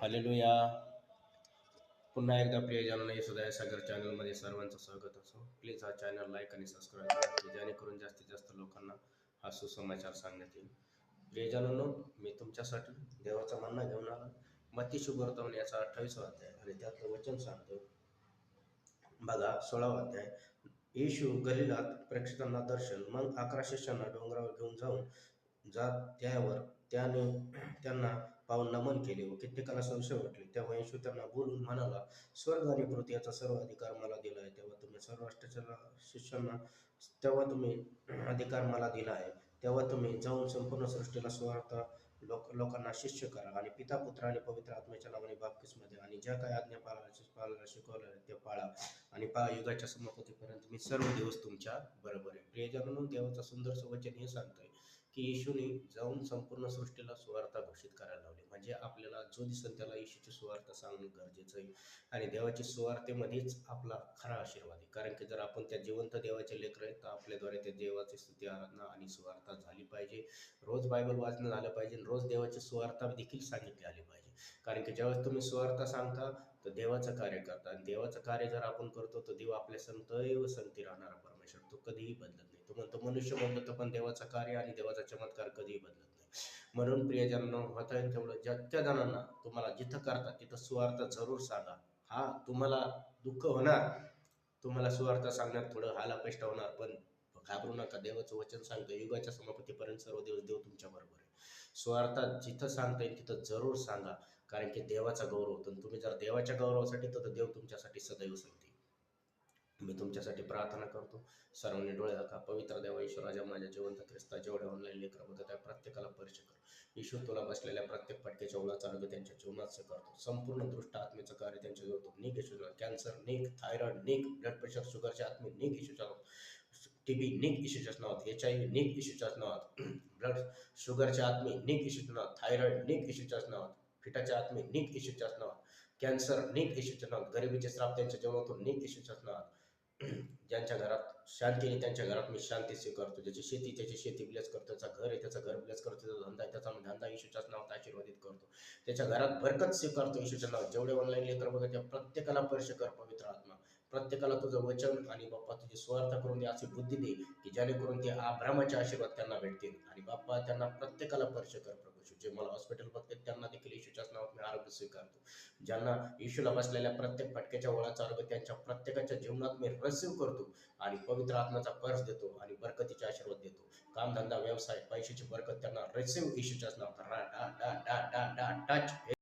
Hallelujah. पुन्हा एकदा प्रियजनांनो, येशूदया सागर चॅनलमध्ये सर्वांचं स्वागत असो. प्लीज हा चॅनल लाईक आणि सबस्क्राईब करा, की जेणेकरून जास्तीत जास्त लोकांना हा सुसमाचार सांगण्यात येईल. प्रियजनांनो, मी तुमच्यासाठी देवाचा मन्ना घेऊन आला. मत्ती शुभवर्तमान याचा 28वा अध्याय आणि त्यातलं वचन सांगतो बघा. 16वा अध्याय. येशू गलिलात प्रेक्षकांना दर्शन. मग 11 शिष्यांना डोंगरावर घेऊन जात त्यावर त्याने त्यांना पाहून नमन केले व कित्येकाला संशय वाटले. तेव्हा येशू त्यांना बोलून म्हणाला, स्वर्ग आणि पृथ्वी याचा सर्व अधिकार मला दिला आहे. तेव्हा तुम्ही अधिकार मला दिला आहे. तेव्हा तुम्ही जाऊन संपूर्ण सृष्टीला सुवार्थ लोकांना शिष्य करा आणि पिता, पुत्र आणि पवित्र आत्म्याच्या नावाने बाप्तिस्म द्या आणि ज्या काही आज्ञा पाळायला शिकवल्या ते पाळा आणि युगाच्या समाप्तीपर्यंत मी सर्व दिवस तुमच्या बरोबर आहे. प्रियजनांनो, देवाचं सुंदर वचन हे सांगतंय की येशूने जाऊन संपूर्ण सृष्टीला सुवार्ता घोषित करायला लावली. म्हणजे आपल्याला जो दिसेल त्याला येशूची सुवार्ता सांगणं गरजेचं आहे आणि देवाची सुवार्तेमध्येच आपला खरा आशीर्वाद आहे. कारण की जर आपण त्या जिवंत देवाचे लेकर आहेत तर आपल्याद्वारे त्या देवाची स्तुती, आराधना आणि सुवार्ता झाली पाहिजे. रोज बायबल वाचणं झालं पाहिजे. रोज देवाची सुवार्ता देखील सांगितली आली पाहिजे. कारण की ज्यावेळेस तुम्ही सुवार्ता सांगता तर देवाचं कार्य करता आणि देवाचं कार्य जर आपण करतो तर देव आपल्या संतैव संगती राहणारा परमेश्वर, तो कधीही बदलत नाही. तो म्हणतो मनुष्य बदलतो पण देवाचं कार्य आणि देवाचा चमत्कार कधीही बदलत नाही. म्हणून प्रियजनांनो, होता येईल तेवढं ज्या जणांना तुम्हाला जिथं करता तिथं सुवार्ता जरूर सांगा. हा, तुम्हाला दुःख होणार, तुम्हाला सुवार्ता सांगण्यात थोडं हालापेष्ट होणार, पण घाबरू नका. देवाचं वचन सांगतं युगाच्या समाप्तीपर्यंत सर्व दिवस देव तुमच्या बरोबर आहे. सुवार्ता जिथं सांगता येईल तिथं जरूर सांगा, कारण की देवाचा गौरव होतो. तुम्ही जर देवाच्या गौरवासाठी तर देव तुमच्यासाठी सदैव सांगते. मी तुमच्यासाठी प्रार्थना करतो. सर्वांनी डोळे दाखवा. पवित्र देवा ईश्वर राजा, माझ्या जिवंत ख्रिस्ता, जेवढे ऑनलाईन लेकर बघत आहे प्रत्येकाला परिचय कर. ईश्वर, तुला बसलेल्या प्रत्येक फटक्याच्या ओळाचा आरोग्य त्यांच्या जीवनात करतो. संपूर्ण दृष्ट आत्मेचं कार्य त्यांच्या जोडतो. निघ ईश्वर. कॅन्सर निघ, थायरॉइड निघ, ब्लड प्रेशर, शुगरचे आत्मे निघ ईश्वरच्या नावात. टीबी निघ ईश्वरच्याच नावात. HIV निघ ईश्वरच्याच नावात. ब्लड शुगरचे आत्मे निघ ईश्वरच्या नावात. थायरॉइड निघ ईश्वरच्याच नावात. फिटाचे आत्मे निघ ईश्वरच्याच नावात. कॅन्सर निघ ईश्वरच्या नावात. गरिबीचे श्राप त्यांच्या जीवनातून निघ ईश्वरच्याच नावात. ज्यांच्या घरात शांतीने, त्यांच्या घरात मी शांती स्वीकारतो. ज्याची शेती त्याची शेती ब्लेस करतो. त्याचा घर आहे त्याचं घर ब्लेस करतो. त्याचा धंदा आहे त्याचा धंदा येशूच्याच नावात आशीर्वादित करतो. त्याच्या घरात बरकत स्वीकारतो येशूच्या नावात. जेवढे ऑनलाईन लेकर बघा त्या प्रत्येकाला स्पर्श कर पवित्र आत्मा. प्रत्येकाला तुझं वचन आणि बाप्पा तुझी स्वार्थ करून दे, अशी बुद्धी दे की जेणेकरून ते अब्राहामाचे आशीर्वाद त्यांना भेटतील. आणि बाप्पा त्यांना प्रत्येकाला स्पर्श कर प्रभू. जे मला हॉस्पिटल बघतात त्यांना देखील येशूच्याच नावात मी आरोग्य स्वीकारतो. ज्यांना येशूला बसलेल्या प्रत्येक फटक्याच्या ओळाचा आरोग्य त्यांच्या प्रत्येकाच्या जीवनात मी रिसीव्ह करतो आणि पवित्र आत्म्याचा पर्स देतो आणि बरकतीचे आशीर्वाद देतो. कामधंदा, व्यवसाय, पैशाची बरकत त्यांना रिसीव्ह येशूच्याच नावात. टच